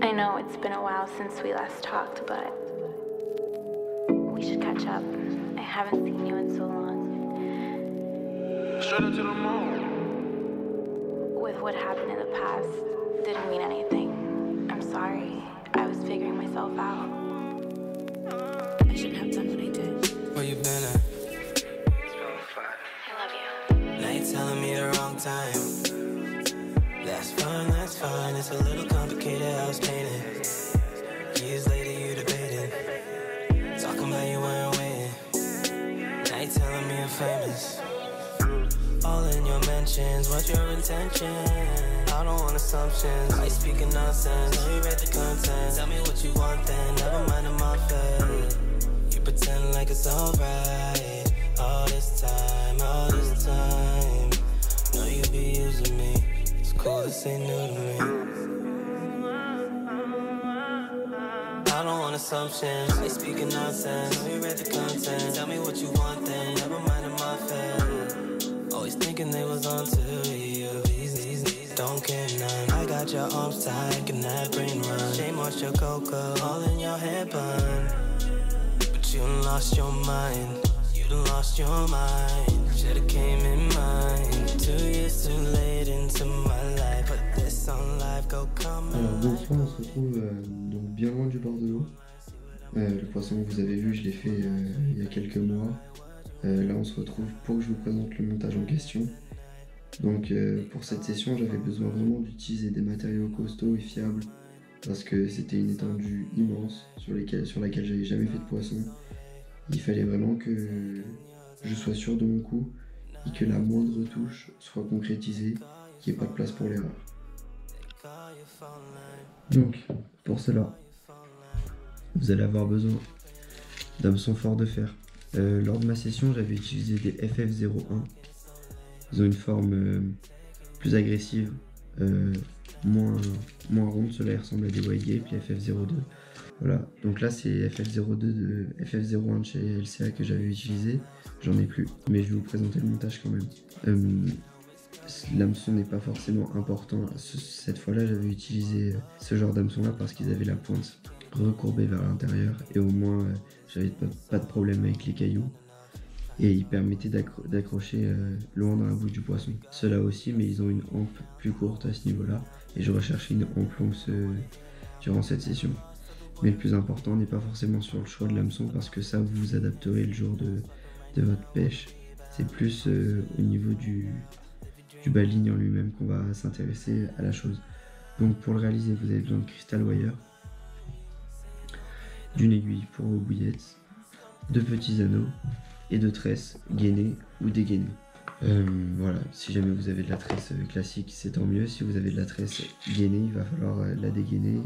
I know it's been a while since we last talked, but we should catch up. I haven't seen you in so long. Straight into the moon. With what happened in the past, didn't mean anything. I'm sorry. I was figuring myself out. I shouldn't have done what I did. Where you been at? I love you. Now you telling me the wrong time. That's fine, that's fine. It's a little complicated, I was painted. Years later, you debated. Talking about you weren't waiting. Now you telling me I'm famous. All in your mentions, what's your intention? I don't want assumptions. Why you speaking nonsense? Know you read the content. Tell me what you want then, never mind I'm off it. You pretend like it's alright. All this time, all this time. Know you be using me. It's cool, this ain't new to me. I don't want assumptions. Why you speaking nonsense? Know you read the content. Tell me what you want then, never mind I'm off it. Always thinking they was on to you. These don't care none. I got your arms tight, and that brain run. Shame on your cocoa, all in your hair bun. But you done lost your mind. You done lost your mind. Should've came in mine. 2 years too late into my life. Put this on live, go come on. Alors bonsoir, on se retrouve donc bien loin du bord de l'eau. Le poisson que vous avez vu, je l'ai fait il y a quelques mois. Là on se retrouve pour que je vous présente le montage en question. Donc pour cette session j'avais besoin vraiment d'utiliser des matériaux costauds et fiables parce que c'était une étendue immense sur laquelle j'avais jamais fait de poisson. Il fallait vraiment que je sois sûr de mon coup et que la moindre touche soit concrétisée, qu'il n'y ait pas de place pour l'erreur. Donc pour cela vous allez avoir besoin d'hameçons forts de fer. Lors de ma session, j'avais utilisé des FF01. Ils ont une forme plus agressive, moins ronde. Cela ressemble à des White Gape, les FF02. Voilà, donc là c'est FF02 de FF01 de chez LCA que j'avais utilisé. J'en ai plus, mais je vais vous présenter le montage quand même. L'hameçon n'est pas forcément important. Cette fois-là, j'avais utilisé ce genre d'hameçon-là parce qu'ils avaient la pointe recourbée vers l'intérieur et au moins j'avais pas de problème avec les cailloux et ils permettaient d'accrocher loin dans la bouche du poisson. Ceux-là aussi, mais ils ont une hampe plus courte à ce niveau-là et je recherchais une hampe longue durant cette session. Mais le plus important n'est pas forcément sur le choix de l'hameçon parce que ça vous vous adapterez le jour de votre pêche. C'est plus au niveau du bas-ligne en lui-même qu'on va s'intéresser à la chose. Donc pour le réaliser, vous avez besoin de crystal wire, d'une aiguille pour vos bouillettes, de petits anneaux et de tresses gainées ou dégainées. Voilà, si jamais vous avez de la tresse classique, c'est tant mieux. Si vous avez de la tresse gainée, il va falloir la dégainer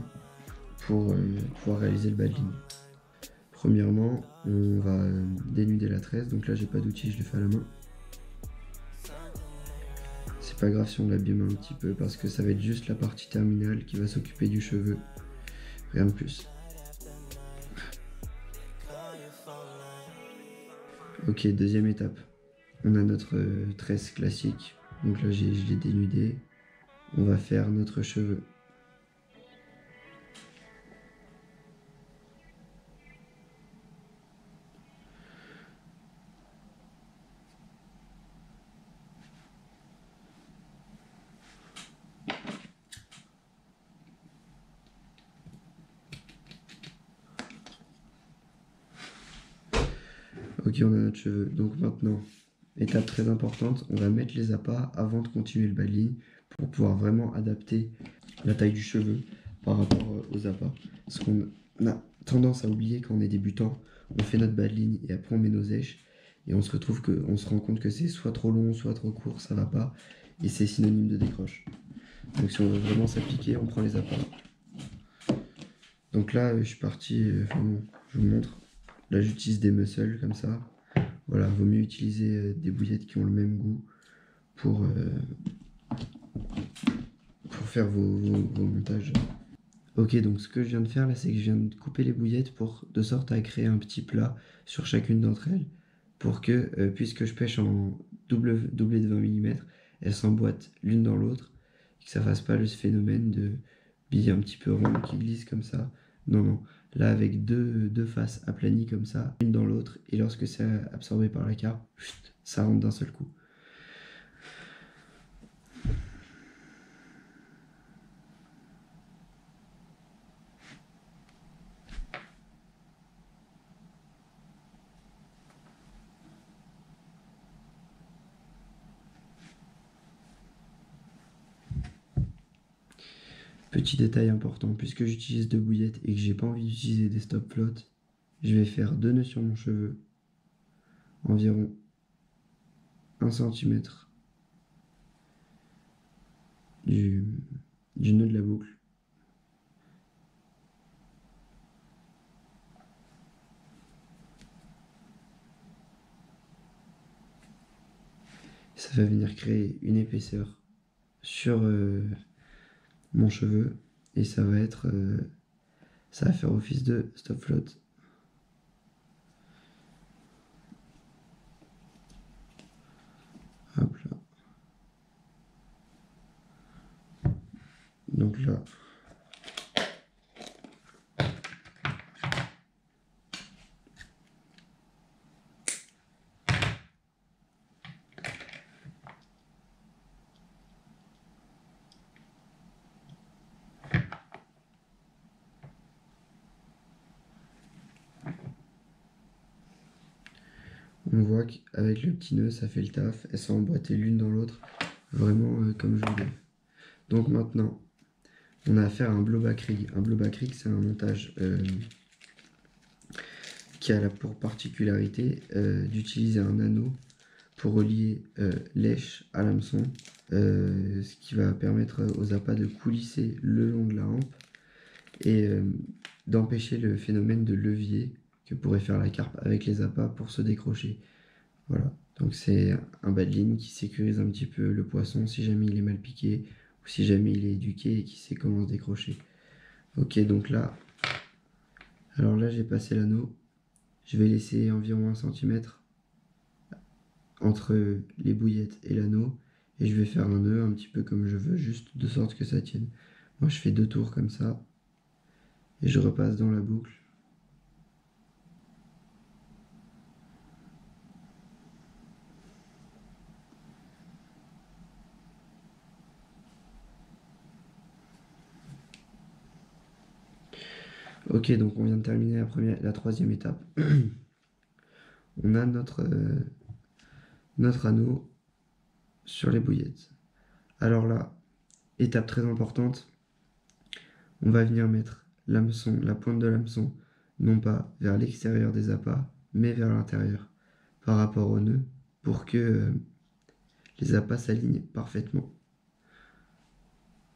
pour pouvoir réaliser le bas de ligne. Premièrement, on va dénuder la tresse. Donc là, j'ai pas d'outil, je le fais à la main. C'est pas grave si on l'abîme un petit peu parce que ça va être juste la partie terminale qui va s'occuper du cheveu, rien de plus. Ok, deuxième étape. On a notre tresse classique. Donc là, je l'ai dénudé. On va faire notre cheveu. Ok, on a notre cheveu. Donc maintenant, étape très importante, on va mettre les appâts avant de continuer le bas de ligne pour pouvoir vraiment adapter la taille du cheveu par rapport aux appâts. Parce qu'on a tendance à oublier quand on est débutant, on fait notre bas de ligne et après on met nos èches et on se rend compte que c'est soit trop long, soit trop court, ça va pas et c'est synonyme de décroche. Donc si on veut vraiment s'appliquer, on prend les appâts. Donc là, je suis parti, je vous montre. Là j'utilise des muscles comme ça. Voilà, vaut mieux utiliser des bouillettes qui ont le même goût pour faire vos montages. Ok, donc ce que je viens de faire là, c'est que je viens de couper les bouillettes de sorte à créer un petit plat sur chacune d'entre elles pour que, puisque je pêche en doublé de 20 mm, elles s'emboîtent l'une dans l'autre et que ça fasse pas le phénomène billes un petit peu rondes qui glissent comme ça. Non, non. Là, avec deux faces aplanies comme ça, une dans l'autre, et lorsque c'est absorbé par la carpe, ça rentre d'un seul coup. Petit détail important, puisque j'utilise 2 bouillettes et que j'ai pas envie d'utiliser des stop flottes, je vais faire 2 nœuds sur mon cheveu, environ 1 cm du, du nœud de la boucle. Ça va venir créer une épaisseur sur mon cheveu et ça va faire office de stop float. Hop là. Donc là, on voit qu'avec le petit nœud, ça fait le taf. Elles sont emboîtées l'une dans l'autre, vraiment comme je voulais. Donc maintenant, on a affaire à un blowback rig. Un blowback rig, c'est un montage qui a pour particularité d'utiliser un anneau pour relier l'èche à l'hameçon, ce qui va permettre aux appâts de coulisser le long de la hampe et d'empêcher le phénomène de levier que pourrait faire la carpe avec les appâts pour se décrocher. Voilà, donc c'est un bas de ligne qui sécurise un petit peu le poisson si jamais il est mal piqué ou si jamais il est éduqué et qu'il sait comment se décrocher. Ok, donc là, alors là j'ai passé l'anneau, je vais laisser environ 1 cm entre les bouillettes et l'anneau et je vais faire un nœud un petit peu comme je veux, juste de sorte que ça tienne. Moi je fais 2 tours comme ça et je repasse dans la boucle. Ok, donc on vient de terminer la troisième étape. On a notre anneau sur les bouillettes. Alors là, étape très importante, on va venir mettre l'hameçon, la pointe de l'hameçon, non pas vers l'extérieur des appâts, mais vers l'intérieur, par rapport au nœud, pour que les appâts s'alignent parfaitement.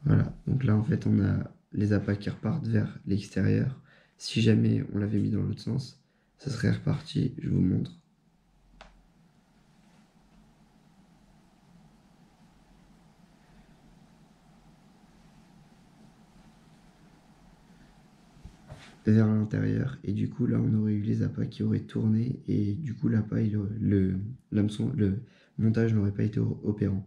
Voilà, donc là en fait on a les appâts qui repartent vers l'extérieur. Si jamais on l'avait mis dans l'autre sens, ça serait reparti, je vous montre. Vers l'intérieur et du coup là on aurait eu les appâts qui auraient tourné et du coup l'appât, le montage n'aurait pas été opérant.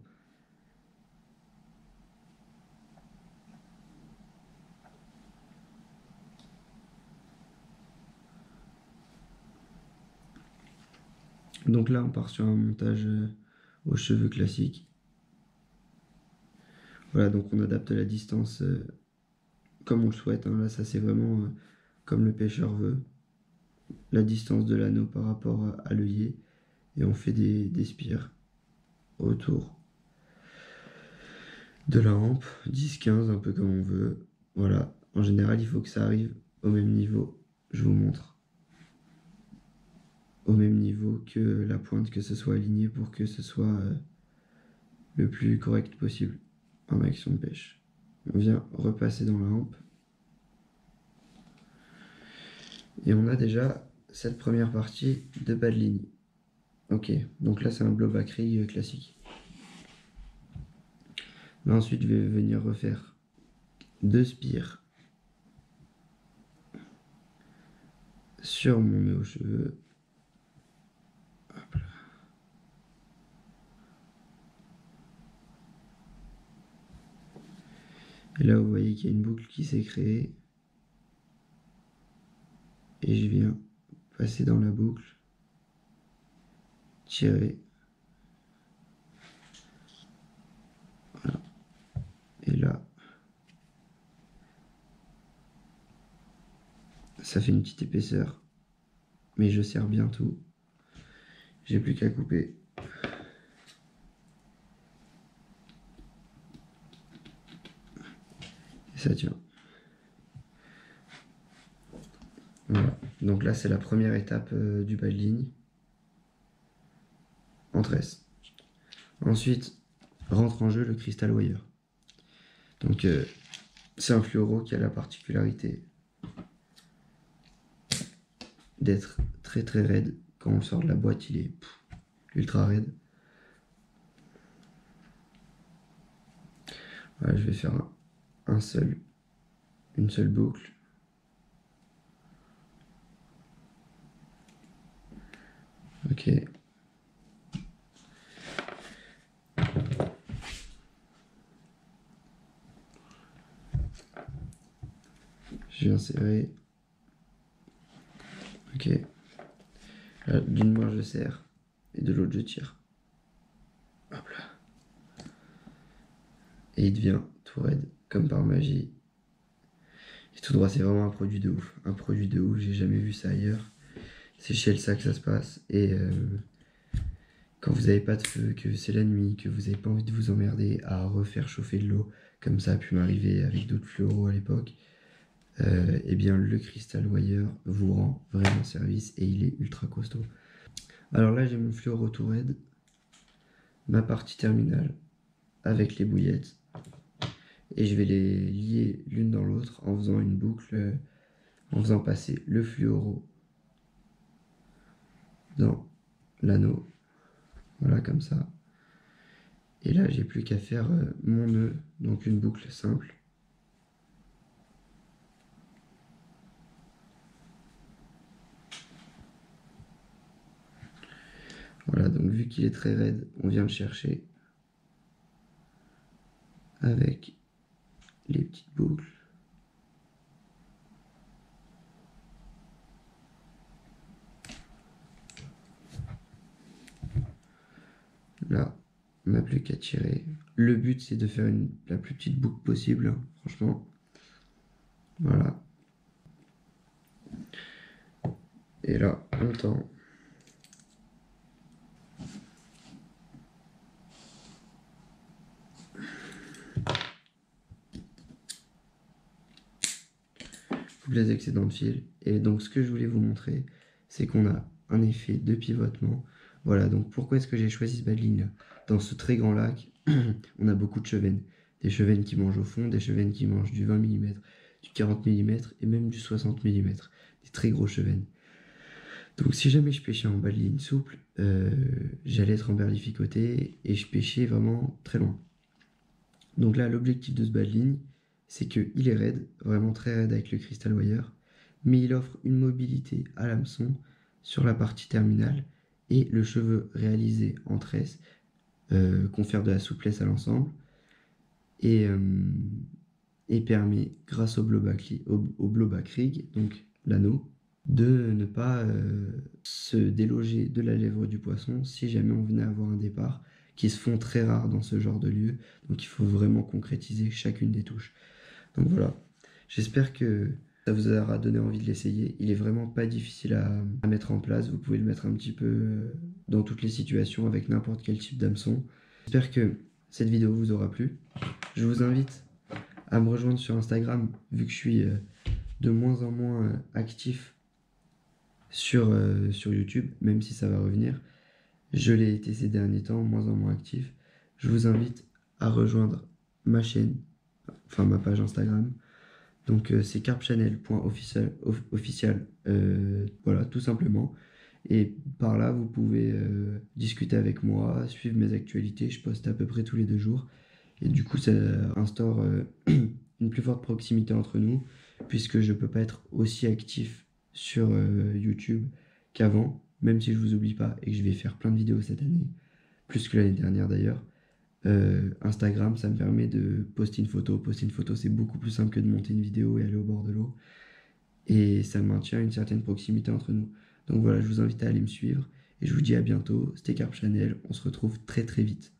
Donc là on part sur un montage aux cheveux classique. Voilà, donc on adapte la distance comme on le souhaite, hein. Là ça c'est vraiment comme le pêcheur veut, la distance de l'anneau par rapport à l'œillet, et on fait des spires autour de la hampe, 10-15, un peu comme on veut. Voilà, en général il faut que ça arrive au même niveau, je vous montre, au même niveau que la pointe, que ce soit aligné pour que ce soit le plus correct possible en action de pêche. On vient repasser dans la hampe. Et on a déjà cette première partie de bas de ligne. Ok, donc là c'est un blowback rig classique. Là ensuite je vais venir refaire 2 spires sur mon nœud aux cheveux. Hop là. Et là, vous voyez qu'il y a une boucle qui s'est créée. Et je viens passer dans la boucle, tirer. Voilà. Et là, ça fait une petite épaisseur. Mais je serre bien tout. J'ai plus qu'à couper. Et ça tient. Voilà. Donc là, c'est la première étape du bas de ligne. En tresse. Ensuite, rentre en jeu le crystal wire. Donc, c'est un fluoro qui a la particularité d'être très très raide. Quand on le sort de la boîte, il est ultra raide. Voilà, je vais faire une seule boucle. Ok. Je viens serrer. Ok. Là, d'une main je serre et de l'autre je tire. Hop là. Et il devient tout raide, comme par magie. Et tout droit, c'est vraiment un produit de ouf. Un produit de ouf, j'ai jamais vu ça ailleurs. C'est chez Elsa que ça se passe. Et quand vous n'avez pas de feu, que c'est la nuit, que vous n'avez pas envie de vous emmerder à refaire chauffer de l'eau, comme ça a pu m'arriver avec d'autres fluoros à l'époque, eh bien le Crystal Wire vous rend vraiment service et il est ultra costaud. Alors là, j'ai mon fluoro tout raide, ma partie terminale avec les bouillettes, et je vais les lier l'une dans l'autre en faisant une boucle, en faisant passer le fluoro dans l'anneau, voilà comme ça. Et là, j'ai plus qu'à faire mon nœud, donc une boucle simple. Voilà, donc vu qu'il est très raide, on vient le chercher avec les petites boucles. Là, on n'a plus qu'à tirer. Le but, c'est de faire la plus petite boucle possible, hein, franchement. Voilà. Et là, on tend. Coupe les excédents de fil. Et donc, ce que je voulais vous montrer, c'est qu'on a un effet de pivotement. Voilà, donc pourquoi est-ce que j'ai choisi ce bas de ligne là? Dans ce très grand lac, on a beaucoup de chevennes. Des chevennes qui mangent au fond, des chevennes qui mangent du 20 mm, du 40 mm et même du 60 mm. Des très gros chevennes. Donc si jamais je pêchais en bas de ligne souple, j'allais être emberlificoté et je pêchais vraiment très loin. Donc là, l'objectif de ce bas de ligne, c'est qu'il est raide, vraiment très raide avec le Crystal Wire, mais il offre une mobilité à l'hameçon sur la partie terminale et le cheveu réalisé en tresse confère de la souplesse à l'ensemble et permet, grâce au blowback rig, donc l'anneau, de ne pas se déloger de la lèvre du poisson si jamais on venait avoir un départ, qui se font très rares dans ce genre de lieu, donc il faut vraiment concrétiser chacune des touches. Donc voilà, j'espère que ça vous aura donné envie de l'essayer. Il est vraiment pas difficile à mettre en place, vous pouvez le mettre un petit peu dans toutes les situations avec n'importe quel type d'hameçon. J'espère que cette vidéo vous aura plu. Je vous invite à me rejoindre sur Instagram, vu que je suis de moins en moins actif sur YouTube, même si ça va revenir. Je l'ai été ces derniers temps, moins en moins actif. Je vous invite à rejoindre ma chaîne, enfin ma page Instagram. Donc c'est carpchannel.official, voilà, tout simplement. Et par là, vous pouvez discuter avec moi, suivre mes actualités. Je poste à peu près tous les 2 jours. Et du coup, ça instaure une plus forte proximité entre nous, puisque je ne peux pas être aussi actif sur YouTube qu'avant, même si je vous oublie pas et que je vais faire plein de vidéos cette année, plus que l'année dernière d'ailleurs. Instagram, ça me permet de poster une photo. Poster une photo, c'est beaucoup plus simple que de monter une vidéo et aller au bord de l'eau. Et ça maintient une certaine proximité entre nous. Donc voilà, je vous invite à aller me suivre. Et je vous dis à bientôt. C'était Carp Channel. On se retrouve très très vite.